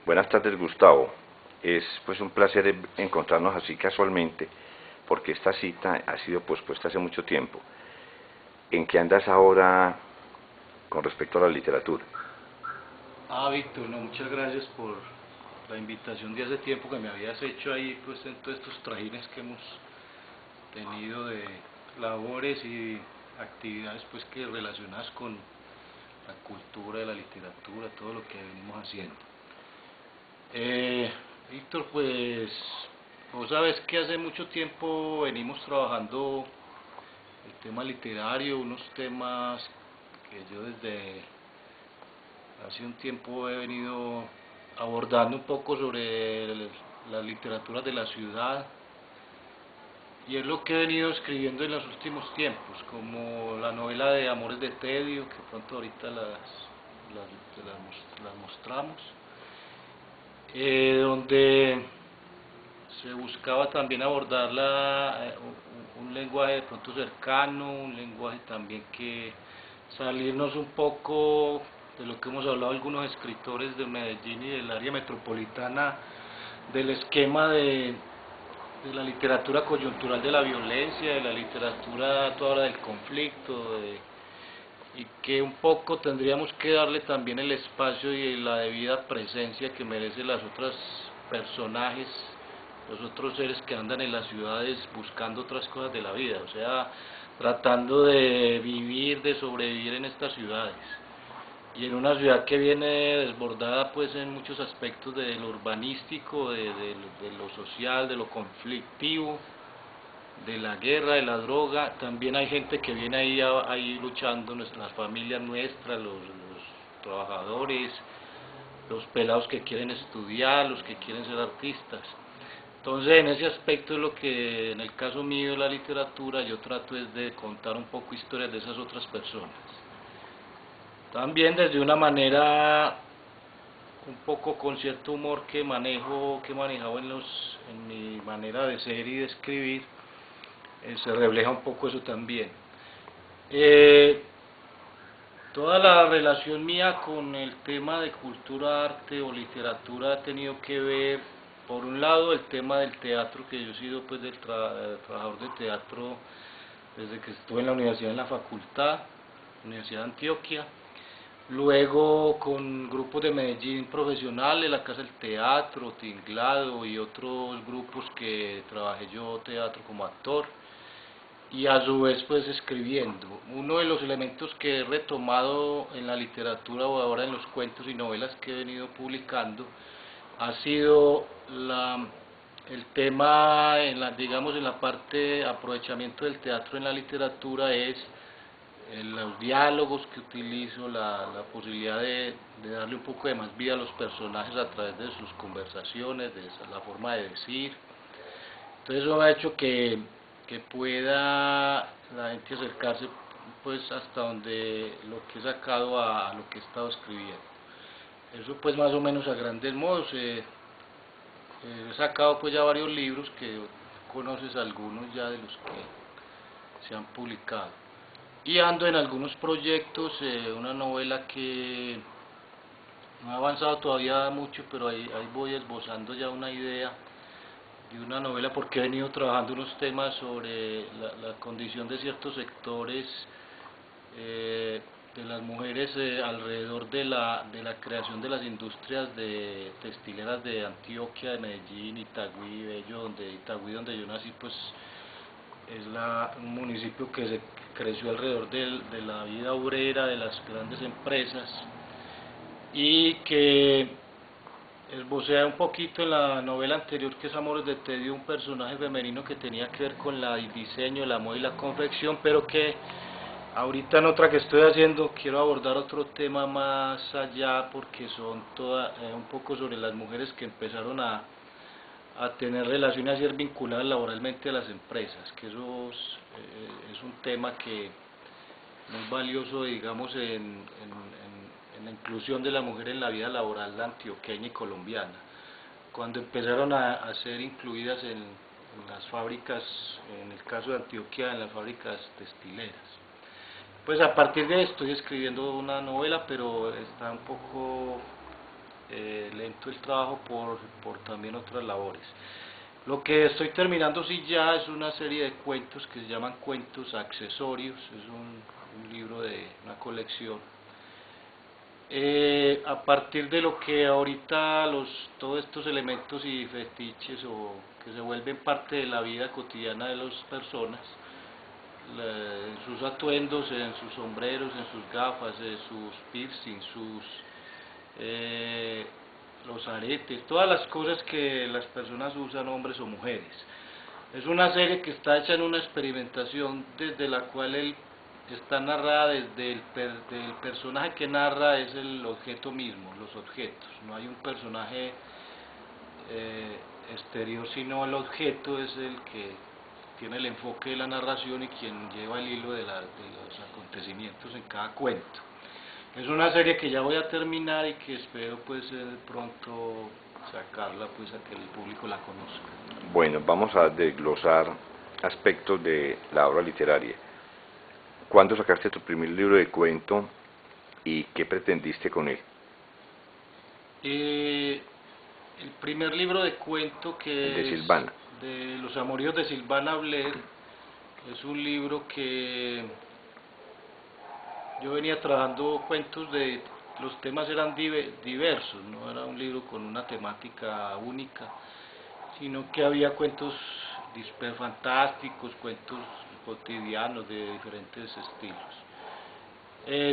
Buenas tardes, Gustavo. Es pues un placer encontrarnos así casualmente, porque esta cita ha sido pospuesta hace mucho tiempo. ¿En qué andas ahora con respecto a la literatura? Víctor, no, muchas gracias por la invitación de hace tiempo que me habías hecho ahí, pues en todos estos trajines que hemos tenido de labores y actividades pues que relacionadas con la cultura de la literatura, todo lo que venimos haciendo. Víctor, pues vos sabes que hace mucho tiempo venimos trabajando el tema literario, unos temas que yo desde hace un tiempo he venido abordando un poco sobre las literaturas de la ciudad, y es lo que he venido escribiendo en los últimos tiempos, como la novela de Amores de Tedio, que pronto ahorita las mostramos, donde se buscaba también abordar un lenguaje de pronto cercano, un lenguaje también que salirnos un poco de lo que hemos hablado algunos escritores de Medellín y del área metropolitana, del esquema de la literatura coyuntural de la violencia, de la literatura toda hora del conflicto, y que un poco tendríamos que darle también el espacio y la debida presencia que merecen las otras personajes, los otros seres que andan en las ciudades buscando otras cosas de la vida, o sea, tratando de vivir, de sobrevivir en estas ciudades. Y en una ciudad que viene desbordada pues en muchos aspectos de lo urbanístico, de lo social, de lo conflictivo, de la guerra, de la droga. También hay gente que viene ahí luchando, las familias nuestras, los trabajadores, los pelados que quieren estudiar, los que quieren ser artistas. Entonces, en ese aspecto es lo que, en el caso mío de la literatura, yo trato es de contar un poco historias de esas otras personas. También desde una manera un poco con cierto humor que he manejado en mi manera de ser y de escribir, se refleja un poco eso también. Toda la relación mía con el tema de cultura, arte o literatura ha tenido que ver, por un lado, el tema del teatro, que yo he sido pues trabajador de teatro desde que estuve en la universidad, en la facultad, Universidad de Antioquia. Luego con grupos de Medellín profesionales, la Casa del Teatro, Tinglado y otros grupos que trabajé yo teatro como actor, y a su vez pues escribiendo. Uno de los elementos que he retomado en la literatura o ahora en los cuentos y novelas que he venido publicando ha sido el tema digamos en la parte de aprovechamiento del teatro en la literatura, es los diálogos que utilizo, la posibilidad de darle un poco de más vida a los personajes a través de sus conversaciones, de la forma de decir. Entonces eso ha hecho que pueda la gente acercarse pues hasta donde lo que he sacado a lo que he estado escribiendo. Eso pues más o menos a grandes modos. He sacado pues ya varios libros que conoces algunos ya de los que se han publicado. Y ando en algunos proyectos, una novela que no ha avanzado todavía mucho, pero ahí voy esbozando ya una idea de una novela, porque he venido trabajando unos temas sobre la condición de ciertos sectores de las mujeres alrededor de la creación de las industrias textileras de Antioquia, de Medellín, Itagüí, Bello, Itagüí donde yo nací, pues es un municipio que se creció alrededor de la vida obrera, de las grandes empresas, y que esbocea un poquito en la novela anterior, que es Amores de Tedio, un personaje femenino que tenía que ver con el diseño, la moda y la confección, pero que ahorita en otra que estoy haciendo quiero abordar otro tema más allá, porque son un poco sobre las mujeres que empezaron a tener relaciones, a ser vinculadas laboralmente a las empresas, que eso es un tema que muy valioso, digamos, en la inclusión de la mujer en la vida laboral antioqueña y colombiana, cuando empezaron a ser incluidas en las fábricas, en el caso de Antioquia, en las fábricas textileras. Pues a partir de esto estoy escribiendo una novela, pero está un poco lento el trabajo por también otras labores. Lo que estoy terminando sí ya es una serie de cuentos que se llaman cuentos accesorios, es un libro de una colección. A partir de lo que ahorita todos estos elementos y fetiches o que se vuelven parte de la vida cotidiana de las personas, en sus atuendos, en sus sombreros, en sus gafas, en sus piercings, los aretes, todas las cosas que las personas usan, hombres o mujeres. Es una serie que está hecha en una experimentación desde la cual está narrada desde del personaje que narra es el objeto mismo, los objetos. No hay un personaje exterior, sino el objeto es el que tiene el enfoque de la narración y quien lleva el hilo de los acontecimientos en cada cuento. Es una serie que ya voy a terminar y que espero pues pronto sacarla pues a que el público la conozca. Bueno, vamos a desglosar aspectos de la obra literaria. ¿Cuándo sacaste tu primer libro de cuento y qué pretendiste con él? El primer libro de cuento que El de Silvana. de Los amoríos de Silvana Blair es un libro que yo venía trabajando cuentos de, los temas eran diversos, no era un libro con una temática única, sino que había cuentos fantásticos, cuentos cotidianos de diferentes estilos.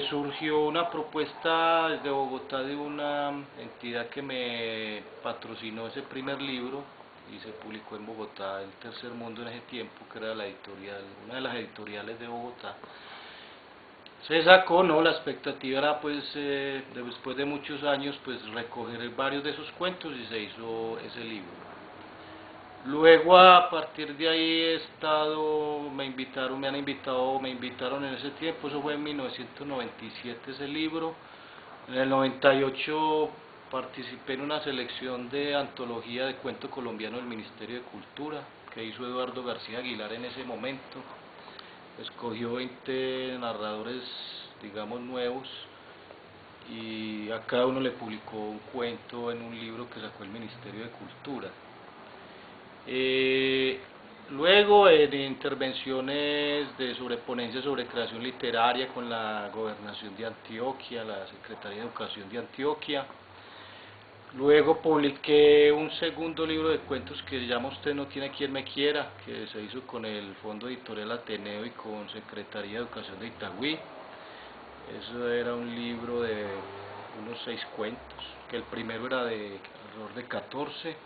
Surgió una propuesta desde Bogotá de una entidad que me patrocinó ese primer libro y se publicó en Bogotá, El Tercer Mundo en ese tiempo, que era la editorial, una de las editoriales de Bogotá. Se sacó, ¿no? La expectativa era pues después de muchos años pues recoger varios de esos cuentos y se hizo ese libro. Luego a partir de ahí me invitaron en ese tiempo, eso fue en 1997 ese libro. En el 98 participé en una selección de antología de cuento colombiano del Ministerio de Cultura que hizo Eduardo García Aguilar en ese momento. Escogió 20 narradores, digamos, nuevos y a cada uno le publicó un cuento en un libro que sacó el Ministerio de Cultura. Luego en intervenciones sobre ponencias sobre creación literaria con la Gobernación de Antioquia, la Secretaría de Educación de Antioquia. Luego publiqué un segundo libro de cuentos que se llama Usted no tiene quien me quiera, que se hizo con el Fondo Editorial Ateneo y con Secretaría de Educación de Itagüí. Eso era un libro de unos 6 cuentos, que el primero era de alrededor de 14.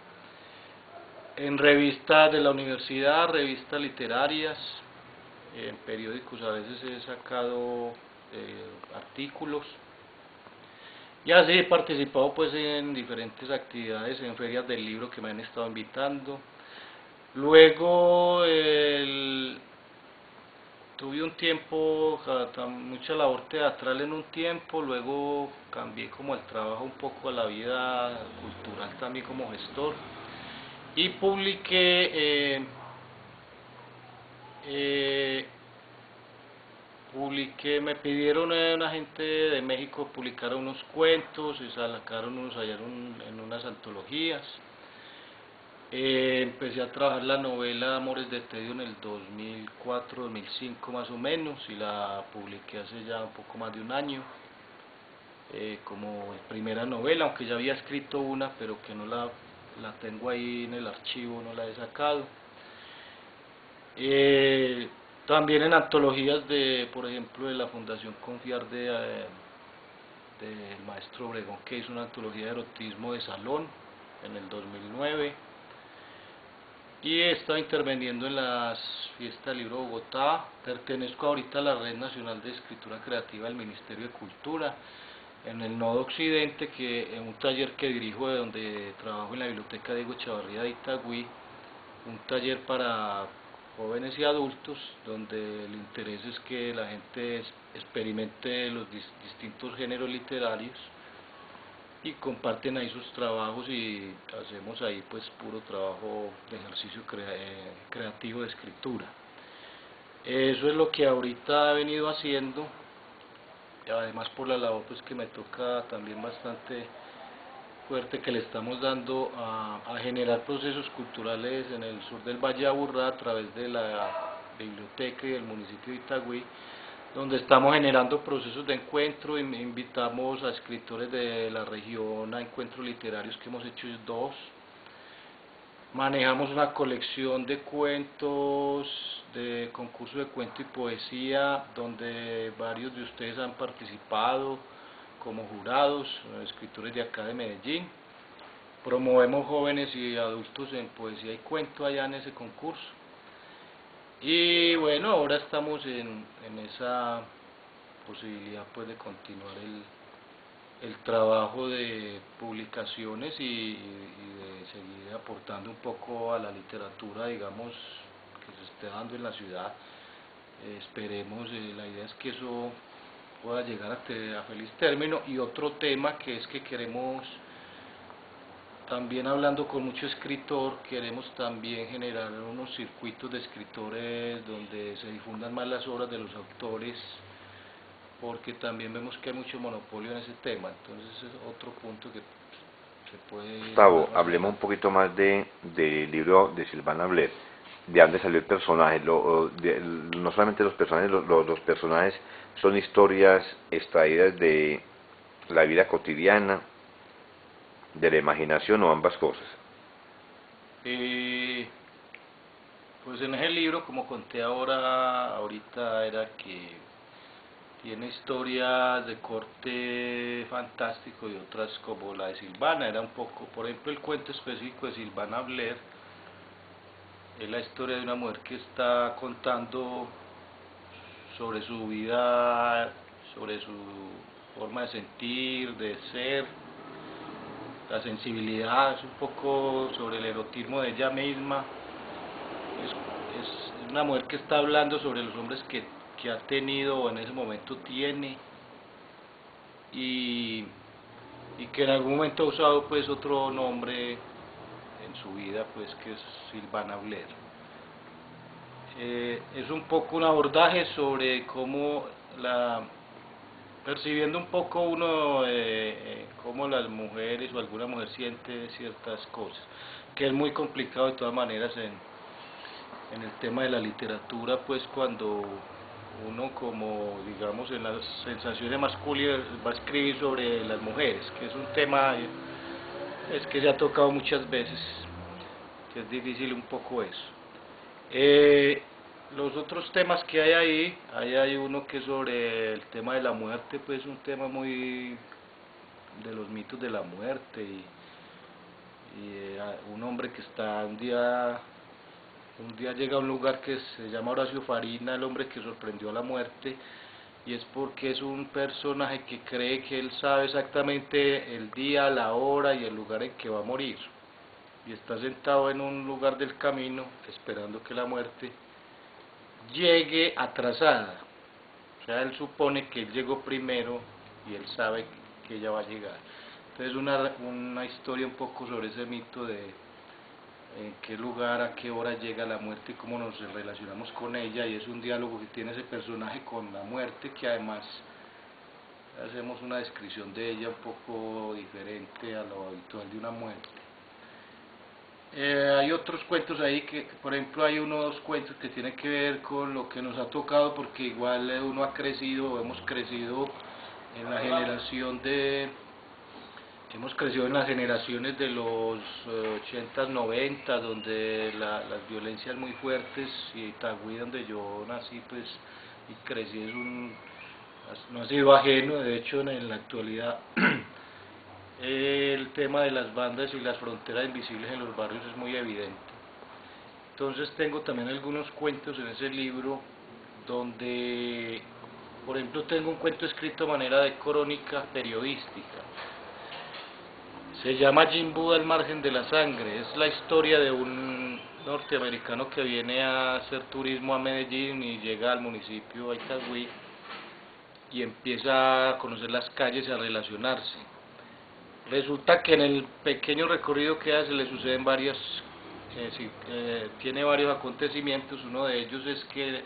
En revistas de la universidad, revistas literarias, en periódicos a veces he sacado artículos. Y así he participado pues en diferentes actividades, en ferias del libro que me han estado invitando. Luego tuve un tiempo, mucha labor teatral en un tiempo, luego cambié como el trabajo un poco a la vida cultural también como gestor. Y publiqué me pidieron una gente de México publicar unos cuentos y sacaron unos allá en unas antologías. Empecé a trabajar la novela Amores de Tedio en el 2004-2005 más o menos y la publiqué hace ya un poco más de un año como primera novela, aunque ya había escrito una pero que no la tengo ahí en el archivo, no la he sacado. También en antologías de, por ejemplo, de la Fundación Confiar del maestro Obregón, que hizo una antología de erotismo de salón en el 2009. Y he estado interviniendo en las fiestas del libro Bogotá. Pertenezco ahorita a la Red Nacional de Escritura Creativa del Ministerio de Cultura, en el Nodo Occidente, que en un taller que dirijo de donde trabajo en la Biblioteca Diego Echavarría de Itagüí, un taller para jóvenes y adultos, donde el interés es que la gente experimente los distintos géneros literarios y comparten ahí sus trabajos y hacemos ahí pues puro trabajo de ejercicio creativo de escritura. Eso es lo que ahorita he venido haciendo, y además por la labor pues que me toca también bastante fuerte que le estamos dando a generar procesos culturales en el sur del Valle de Aburrá a través de la biblioteca y del municipio de Itagüí, donde estamos generando procesos de encuentro. Invitamos a escritores de la región a encuentros literarios que hemos hecho 2. Manejamos una colección de cuentos, de concurso de cuento y poesía, donde varios de ustedes han participado como jurados, escritores de acá de Medellín. Promovemos jóvenes y adultos en poesía y cuento allá en ese concurso. Y bueno, ahora estamos en esa posibilidad pues de continuar el trabajo de publicaciones y de seguir aportando un poco a la literatura, digamos, que se esté dando en la ciudad. Esperemos, la idea es que eso pueda llegar a feliz término. Y otro tema que es que queremos, también hablando con mucho escritor, queremos también generar unos circuitos de escritores donde se difundan más las obras de los autores, porque también vemos que hay mucho monopolio en ese tema. Entonces es otro punto que se puede... Gustavo, hablemos un poquito más del libro de Silvana Blair, de dónde salió el personaje. No solamente los personajes, los personajes son historias extraídas de la vida cotidiana, de la imaginación, o ambas cosas. Pues en ese libro, como conté ahorita, era que tiene historias de corte fantástico y otras como la de Silvana. Era un poco, por ejemplo, el cuento específico de Silvana Blair es la historia de una mujer que está contando sobre su vida, sobre su forma de sentir, de ser, la sensibilidad, es un poco sobre el erotismo de ella misma. Es una mujer que está hablando sobre los hombres que ha tenido o en ese momento tiene, y que en algún momento ha usado pues otro nombre en su vida, pues que es Silvana Blair. Es un poco un abordaje sobre cómo percibiendo un poco uno cómo las mujeres o alguna mujer siente ciertas cosas, que es muy complicado de todas maneras en el tema de la literatura, pues cuando uno, como digamos en las sensaciones masculinas, va a escribir sobre las mujeres, que es un tema que se ha tocado muchas veces, que es difícil un poco eso. Los otros temas que hay ahí, hay uno que es sobre el tema de la muerte, pues un tema muy de los mitos de la muerte, y un hombre que está un día llega a un lugar que se llama Horacio Farina, el hombre que sorprendió a la muerte, y es porque es un personaje que cree que él sabe exactamente el día, la hora y el lugar en que va a morir, y está sentado en un lugar del camino esperando que la muerte llegue atrasada. O sea, él supone que él llegó primero y él sabe que ella va a llegar. Entonces una historia un poco sobre ese mito de en qué lugar, a qué hora llega la muerte y cómo nos relacionamos con ella, y es un diálogo que tiene ese personaje con la muerte, que además hacemos una descripción de ella un poco diferente a lo habitual de una muerte. Hay otros cuentos ahí que, por ejemplo, hay unos cuentos que tienen que ver con lo que nos ha tocado, porque igual uno ha crecido, hemos crecido en la generación hemos crecido en las generaciones de los 80s, 90s, donde las violencias muy fuertes, y Itagüí, donde yo nací pues y crecí, no ha sido ajeno. De hecho, en la actualidad el tema de las bandas y las fronteras invisibles en los barrios es muy evidente. Entonces tengo también algunos cuentos en ese libro donde, por ejemplo, tengo un cuento escrito a manera de crónica periodística. Se llama Jim Buda, al margen de la sangre. Es la historia de un norteamericano que viene a hacer turismo a Medellín y llega al municipio de Itagüí y empieza a conocer las calles y a relacionarse. Resulta que en el pequeño recorrido que hace le suceden tiene varios acontecimientos. Uno de ellos es que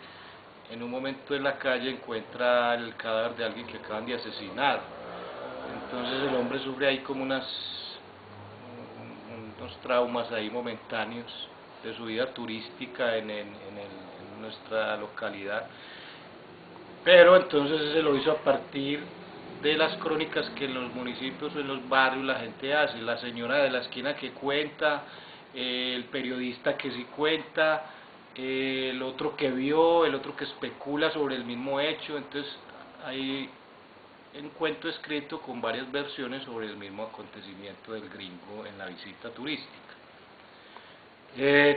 en un momento en la calle encuentra el cadáver de alguien que acaban de asesinar. Entonces el hombre sufre ahí como unas unos traumas ahí momentáneos de su vida turística en nuestra localidad. Pero entonces se lo hizo a partir de las crónicas que en los municipios, en los barrios la gente hace, la señora de la esquina que cuenta, el periodista que sí cuenta, el otro que vio, el otro que especula sobre el mismo hecho. Entonces hay un cuento escrito con varias versiones sobre el mismo acontecimiento del gringo en la visita turística.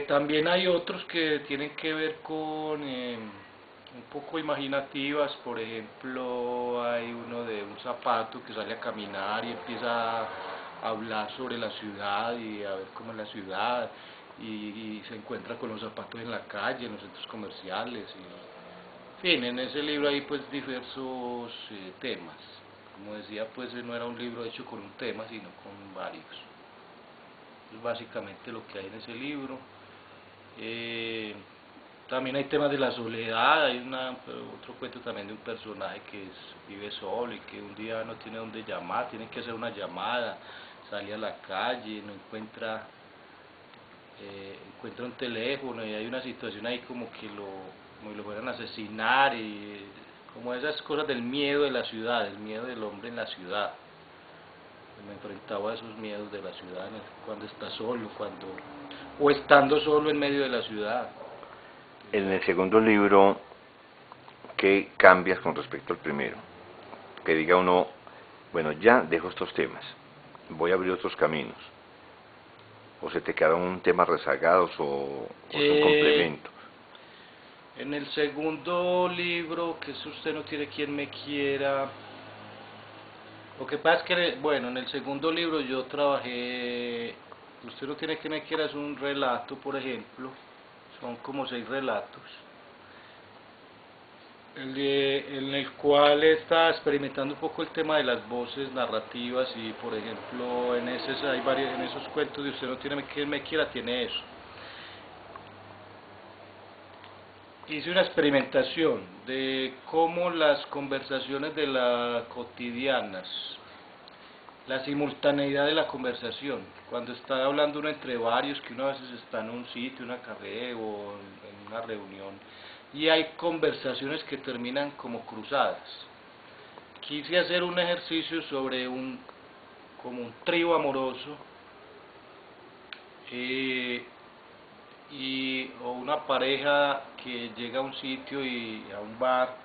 También hay otros que tienen que ver con un poco imaginativas. Por ejemplo, hay uno de un zapato que sale a caminar y empieza a hablar sobre la ciudad y a ver cómo es la ciudad, y se encuentra con los zapatos en la calle, en los centros comerciales, y, en fin, en ese libro hay pues diversos temas. Como decía, pues no era un libro hecho con un tema, sino con varios. Es básicamente lo que hay en ese libro. También hay temas de la soledad. Hay otro cuento también de un personaje que vive solo y que un día no tiene dónde llamar, tiene que hacer una llamada, sale a la calle, no encuentra un teléfono, y hay una situación ahí como que lo fueran a asesinar, y como esas cosas del miedo de la ciudad, el miedo del hombre en la ciudad. Me enfrentaba a esos miedos de la ciudad cuando está solo, o estando solo en medio de la ciudad. En el segundo libro, ¿qué cambias con respecto al primero? Que diga uno, bueno, ya dejo estos temas, voy a abrir otros caminos. ¿O se te quedaron temas rezagados o son complementos? En el segundo libro, que es Usted no tiene quien me quiera, lo que pasa es que, bueno, en el segundo libro yo trabajé, Usted no tiene quien me quiera es un relato, por ejemplo, son como 6 relatos, en el cual está experimentando un poco el tema de las voces narrativas. Y por ejemplo en esos cuentos de Usted no tiene quien me quiera tiene eso. Hice una experimentación de cómo las conversaciones de las cotidianas, la simultaneidad de la conversación, cuando está hablando uno entre varios, que uno a veces está en un sitio, una café o en una reunión, y hay conversaciones que terminan como cruzadas. Quise hacer un ejercicio sobre como un trío amoroso, o una pareja que llega a un sitio a un bar,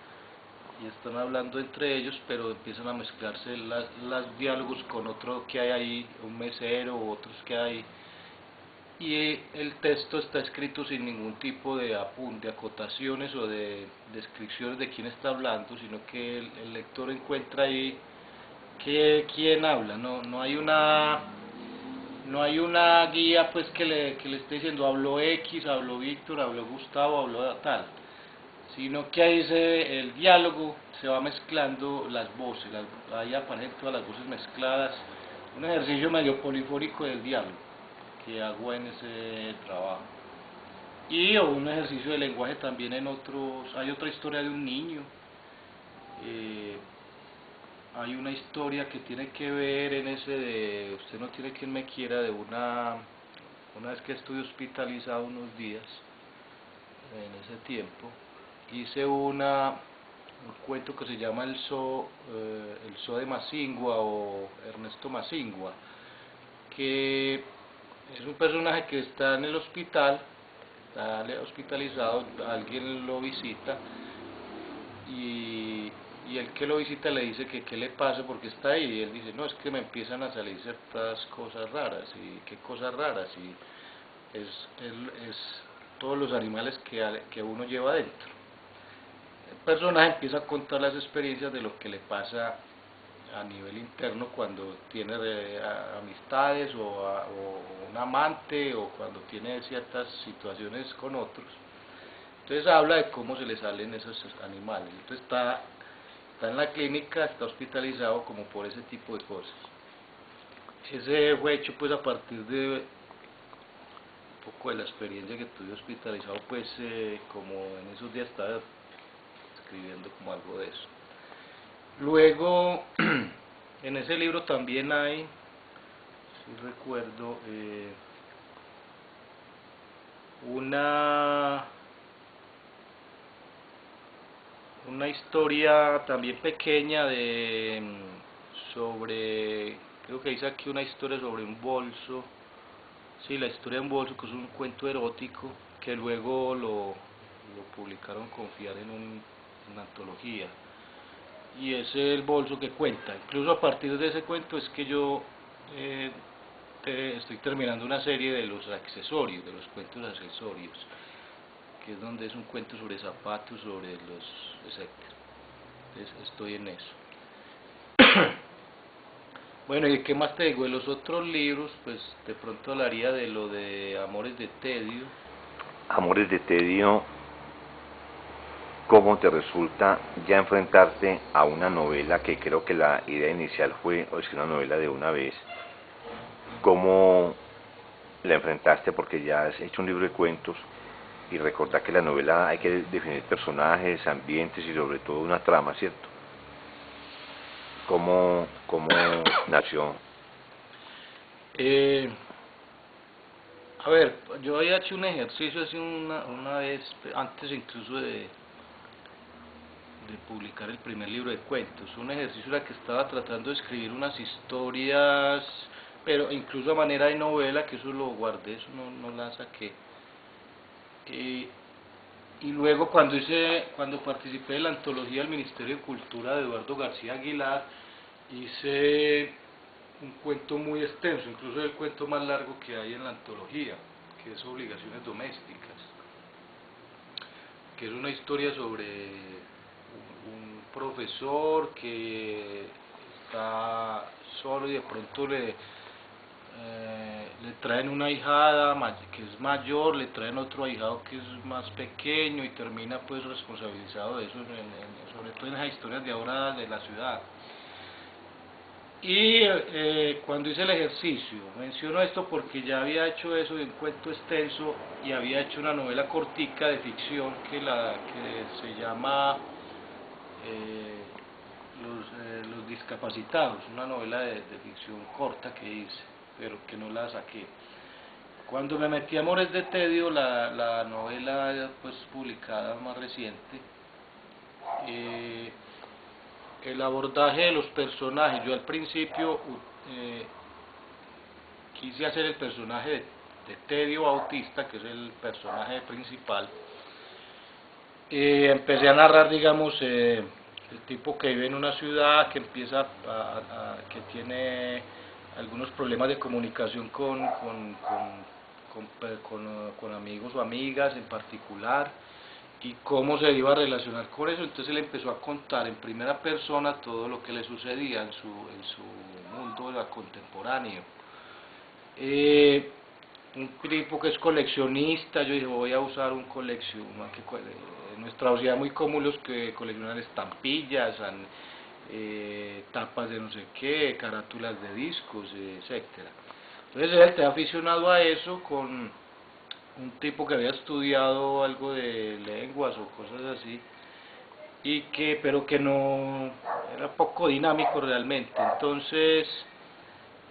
y están hablando entre ellos, pero empiezan a mezclarse los diálogos con otro que hay ahí, un mesero u otros que hay, y el texto está escrito sin ningún tipo de acotaciones o de descripciones de quién está hablando, sino que el lector encuentra ahí quién habla. No hay una guía pues que le esté diciendo habló X, habló Víctor, habló Gustavo, habló tal, sino que ahí el diálogo se va mezclando las voces, ahí aparecen todas las voces mezcladas, un ejercicio medio polifónico del diálogo que hago en ese trabajo. Y un ejercicio de lenguaje también hay otra historia de un niño, hay una historia que tiene que ver en ese de Usted no tiene quien me quiera, de una vez que estuve hospitalizado unos días, en ese tiempo, hice un cuento que se llama el Zoo de Masingua, o Ernesto Masingua, que es un personaje que está en el hospital, está hospitalizado, alguien lo visita, y el que lo visita le dice que qué le pasa, porque está ahí, y él dice, no, es que me empiezan a salir ciertas cosas raras. Y qué cosas raras, y es todos los animales que uno lleva dentro. El personaje empieza a contar las experiencias de lo que le pasa a nivel interno cuando tiene amistades o un amante, o cuando tiene ciertas situaciones con otros. Entonces habla de cómo se le salen esos animales. Entonces está en la clínica, está hospitalizado como por ese tipo de cosas. Ese fue hecho pues a partir de un poco de la experiencia que tuve hospitalizado, pues como en esos días estaba escribiendo como algo de eso. Luego en ese libro también hay, si recuerdo, una historia también pequeña sobre, creo que dice aquí una historia sobre un bolso, sí, la historia de un bolso, que es un cuento erótico, que luego lo publicaron con Fiar en una antología, y es el bolso que cuenta. Incluso a partir de ese cuento es que yo estoy terminando una serie de los accesorios, de los cuentos accesorios, que es donde es un cuento sobre zapatos, sobre los etcétera. Entonces estoy en eso. Bueno, ¿y qué más te digo? De los otros libros, pues de pronto hablaría de lo de Amores de Tedio. Amores de Tedio, ¿cómo te resulta ya enfrentarte a una novela que creo que la idea inicial fue escribir una novela de una vez? ¿Cómo la enfrentaste? Porque ya has hecho un libro de cuentos y recordar que la novela hay que definir personajes, ambientes y sobre todo una trama, ¿cierto? ¿Cómo nació? A ver, yo había hecho un ejercicio hace una vez, antes incluso de publicar el primer libro de cuentos. Un ejercicio en el que estaba tratando de escribir unas historias, pero incluso a manera de novela, que eso lo guardé, eso no la saqué. Y luego cuando participé de la antología del Ministerio de Cultura de Eduardo García Aguilar, hice un cuento muy extenso, incluso el cuento más largo que hay en la antología, que es Obligaciones Domésticas, que es una historia sobre un profesor que está solo y de pronto le traen una ahijada que es mayor, le traen otro ahijado que es más pequeño y termina pues responsabilizado de eso, sobre todo en las historias de ahora de la ciudad. Y cuando hice el ejercicio, menciono esto porque ya había hecho eso de un cuento extenso y había hecho una novela cortica de ficción que se llama Los Discapacitados, una novela de ficción corta que hice, pero que no la saqué. Cuando me metí a Amores de Tedio, la novela pues publicada más reciente, el abordaje de los personajes, yo al principio quise hacer el personaje de Tedio Bautista, que es el personaje principal. Empecé a narrar, digamos, el tipo que vive en una ciudad, que empieza que tiene algunos problemas de comunicación con amigos o amigas en particular, y cómo se iba a relacionar con eso. Entonces él empezó a contar en primera persona todo lo que le sucedía en su mundo contemporáneo. Un tipo que es coleccionista, yo dije voy a usar un colección, en nuestra sociedad es muy común los que coleccionan estampillas, tapas de no sé qué, carátulas de discos, etcétera. Entonces él está aficionado a eso, con un tipo que había estudiado algo de lenguas o cosas así, pero que no era poco dinámico realmente. Entonces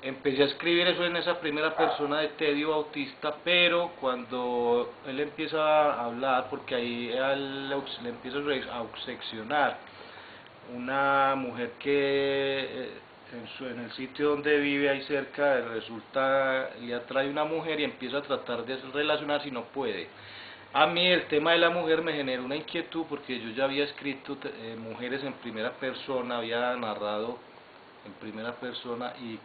empecé a escribir eso en esa primera persona de Tedio Bautista, pero cuando él empieza a hablar, porque ahí él le empieza a obsesionar una mujer que en el sitio donde vive ahí cerca le atrae una mujer y empieza a tratar de relacionarse y no puede. A mí el tema de la mujer me generó una inquietud porque yo ya había escrito mujeres en primera persona, había narrado en primera persona y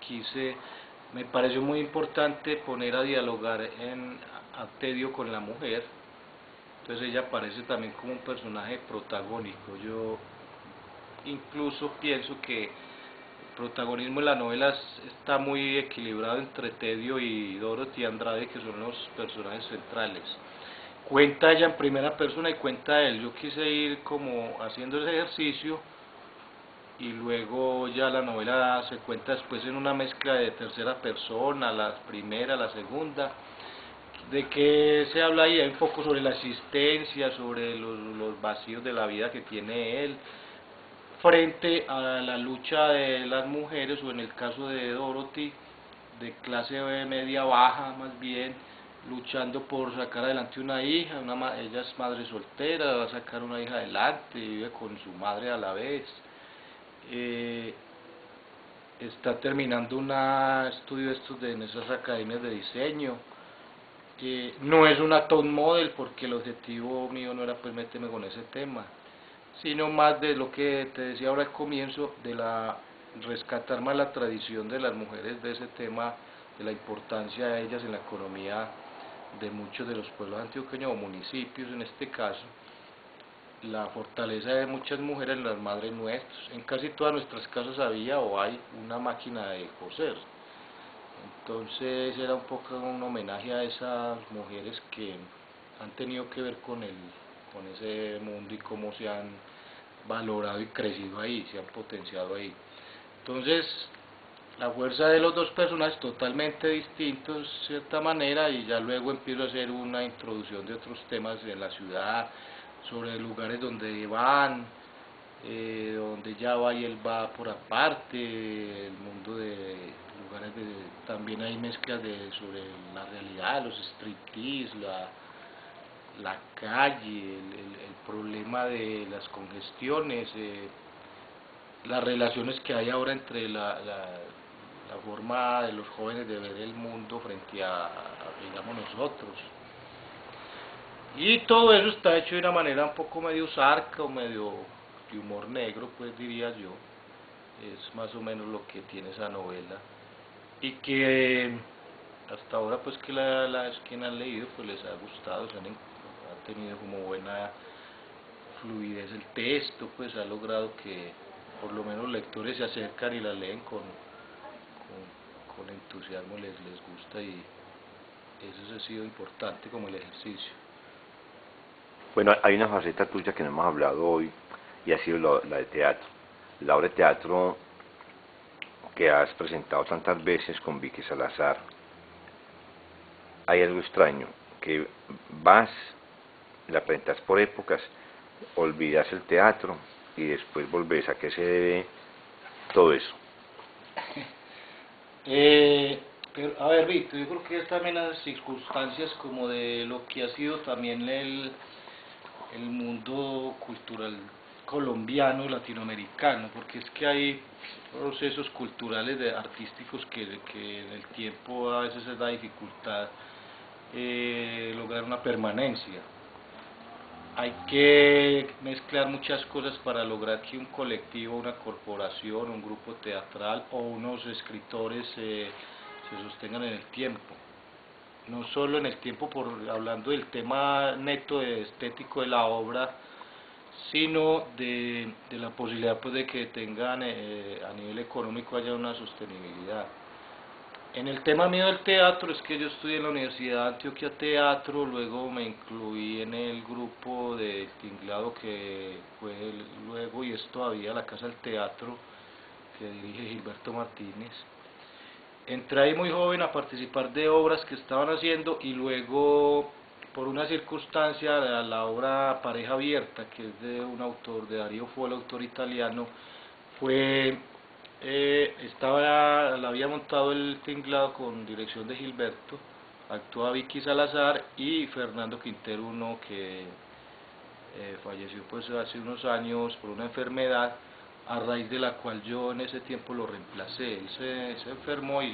me pareció muy importante poner a dialogar a Tedio con la mujer. Entonces ella aparece también como un personaje protagónico. Yo incluso pienso que el protagonismo de la novela está muy equilibrado entre Tedio y Dorothy Andrade, que son los personajes centrales. Cuenta ella en primera persona y cuenta él. Yo quise ir como haciendo ese ejercicio y luego ya la novela se cuenta después en una mezcla de tercera persona, la primera, la segunda. ¿De qué se habla ahí? Hay un poco sobre la existencia, sobre los vacíos de la vida que tiene él, frente a la lucha de las mujeres, o en el caso de Dorothy, de clase media baja más bien, luchando por sacar adelante una hija, ella es madre soltera, va a sacar una hija adelante, vive con su madre a la vez. Está terminando un estudio en esas academias de diseño. No es una top model porque el objetivo mío no era pues meterme con ese tema, sino más de lo que te decía ahora al comienzo, de rescatar más la tradición de las mujeres, de ese tema, de la importancia de ellas en la economía de muchos de los pueblos antioqueños o municipios en este caso, la fortaleza de muchas mujeres, las madres nuestras. En casi todas nuestras casas había o hay una máquina de coser. Entonces era un poco un homenaje a esas mujeres que han tenido que ver con ese mundo y cómo se han valorado y crecido ahí, se han potenciado ahí. Entonces, la fuerza de los dos personajes totalmente distintos, de cierta manera, y ya luego empiezo a hacer una introducción de otros temas en la ciudad, sobre lugares donde van, donde ella va y él va por aparte, el mundo de lugares también hay mezclas sobre la realidad, los striptease, la calle, el problema de las congestiones, las relaciones que hay ahora entre la forma de los jóvenes de ver el mundo frente digamos, nosotros. Y todo eso está hecho de una manera un poco medio sarca o medio de humor negro, pues diría yo. Es más o menos lo que tiene esa novela. Y que hasta ahora, pues que las que han leído, pues les ha gustado, ha tenido como buena fluidez el texto, pues ha logrado que por lo menos lectores se acercan y la leen con entusiasmo, les gusta, y eso ha sido importante como el ejercicio. Bueno, hay una faceta tuya que no hemos hablado hoy y ha sido la de teatro. La obra de teatro que has presentado tantas veces con Vicky Salazar. Hay algo extraño, que vas, la presentas por épocas, olvidas el teatro y después volvés. ¿A qué se debe todo eso? Pero, a ver, Víctor, yo creo que es también las circunstancias como de lo que ha sido también el mundo cultural colombiano, latinoamericano, porque es que hay procesos culturales, artísticos, que en el tiempo a veces es da dificultad lograr una permanencia. Hay que mezclar muchas cosas para lograr que un colectivo, una corporación, un grupo teatral o unos escritores se sostengan en el tiempo. No solo en el tiempo, hablando del tema neto estético de la obra, sino de la posibilidad pues de que tengan a nivel económico haya una sostenibilidad. En el tema mío del teatro, es que yo estudié en la Universidad de Antioquia Teatro, luego me incluí en el grupo de Tinglado, que fue luego y es todavía la Casa del Teatro, que dirige Gilberto Martínez. Entré ahí muy joven a participar de obras que estaban haciendo, y luego, por una circunstancia, la obra Pareja Abierta, que es de un autor, de Dario Fo, el autor italiano, la había montado el Tinglado con dirección de Gilberto, actuaba Vicky Salazar y Fernando Quintero, uno que falleció pues hace unos años por una enfermedad, a raíz de la cual yo en ese tiempo lo reemplacé. Él se enfermó y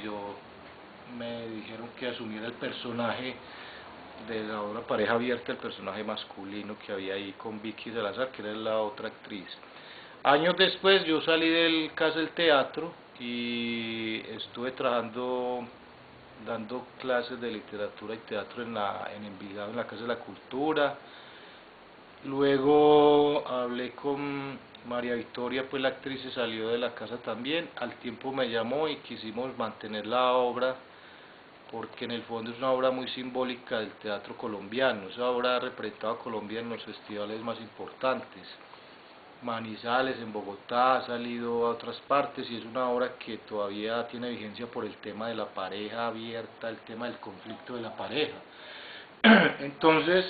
me dijeron que asumiera el personaje de la obra Pareja Abierta, el personaje masculino que había ahí con Vicky Salazar, que era la otra actriz. Años después yo salí del Casa del Teatro y estuve trabajando, dando clases de literatura y teatro en Envigado, en la Casa de la Cultura. Luego hablé con María Victoria, pues la actriz se salió de la casa también. Al tiempo me llamó y quisimos mantener la obra, porque en el fondo es una obra muy simbólica del teatro colombiano. Esa obra ha representado a Colombia en los festivales más importantes. Manizales, en Bogotá, ha salido a otras partes, y es una obra que todavía tiene vigencia por el tema de la pareja abierta, el tema del conflicto de la pareja. Entonces,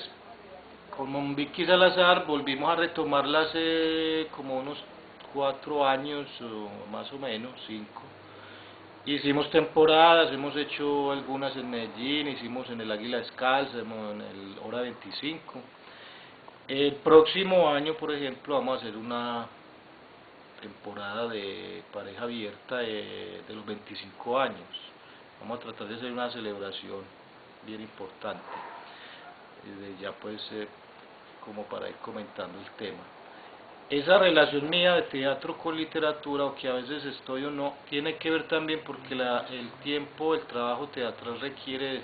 con Vicky Salazar volvimos a retomarla hace como unos 4 años, o más o menos 5, Hicimos temporadas, hemos hecho algunas en Medellín, hicimos en el Águila Descalza, en el Hora 25. El próximo año, por ejemplo, vamos a hacer una temporada de pareja abierta de los 25 años. Vamos a tratar de hacer una celebración bien importante. Ya pues, como para ir comentando el tema. Esa relación mía de teatro con literatura, o que a veces estoy o no, tiene que ver también porque el tiempo, el trabajo teatral requiere,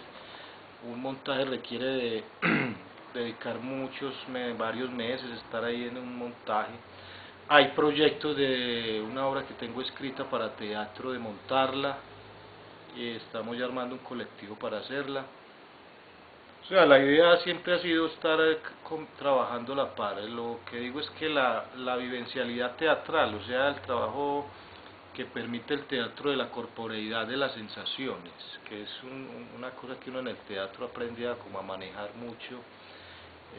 un montaje requiere de dedicar varios meses, estar ahí en un montaje. Hay proyectos de una obra que tengo escrita para teatro, de montarla, y estamos ya armando un colectivo para hacerla. O sea, la idea siempre ha sido estar trabajando a la par. Lo que digo es que la vivencialidad teatral, o sea, el trabajo que permite el teatro de la corporeidad de las sensaciones, que es una cosa que uno en el teatro aprende como a manejar mucho,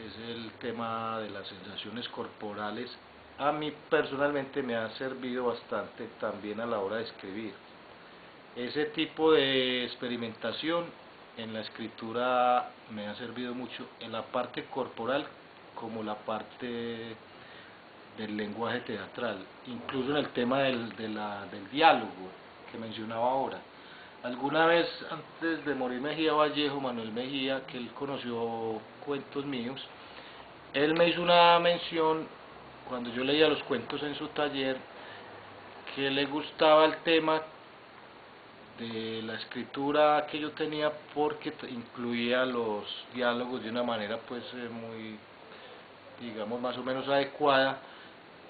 es el tema de las sensaciones corporales. A mí personalmente me ha servido bastante también a la hora de escribir. Ese tipo de experimentación en la escritura me ha servido mucho en la parte corporal como la parte del lenguaje teatral, incluso en el tema del diálogo que mencionaba ahora. Alguna vez antes de morir Mejía Vallejo, Manuel Mejía, que él conoció cuentos míos, él me hizo una mención cuando yo leía los cuentos en su taller, que le gustaba el tema de la escritura que yo tenía porque incluía los diálogos de una manera pues muy, digamos, más o menos adecuada,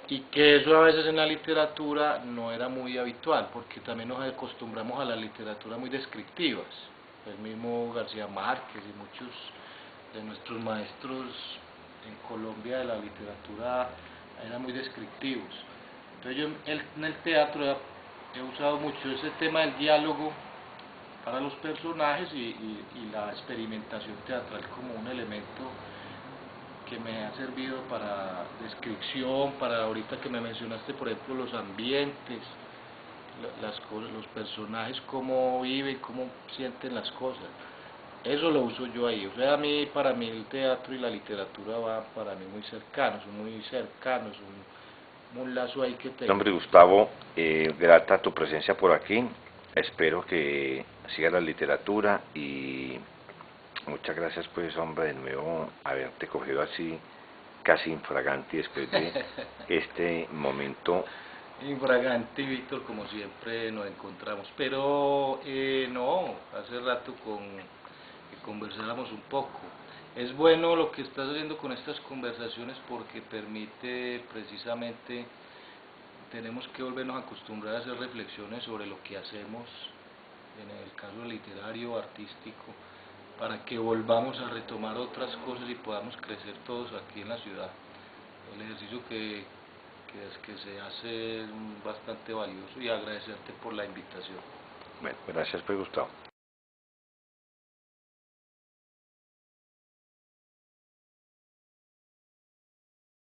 y que eso a veces en la literatura no era muy habitual porque también nos acostumbramos a la literatura muy descriptivas. El mismo García Márquez y muchos de nuestros maestros en Colombia de la literatura eran muy descriptivos. Entonces yo en el teatro he usado mucho ese tema del diálogo para los personajes y la experimentación teatral como un elemento que me ha servido para descripción, para ahorita que me mencionaste, por ejemplo, los ambientes, las cosas, los personajes, cómo viven, cómo sienten las cosas. Eso lo uso yo ahí. O sea, para mí el teatro y la literatura van para mí muy cercanos, un lazo ahí que tengo. Hombre, Gustavo, grata tu presencia por aquí. Espero que siga la literatura y muchas gracias, pues, hombre, de nuevo haberte cogido así casi infraganti después de este momento. Infraganti, Víctor, como siempre nos encontramos, pero no, hace rato que conversáramos un poco. Es bueno lo que estás haciendo con estas conversaciones porque permite precisamente, tenemos que volvernos a acostumbrar a hacer reflexiones sobre lo que hacemos, en el caso literario, artístico, para que volvamos a retomar otras cosas y podamos crecer todos aquí en la ciudad. El ejercicio que se hace es bastante valioso, y agradecerte por la invitación. Bueno, gracias, pues, Gustavo.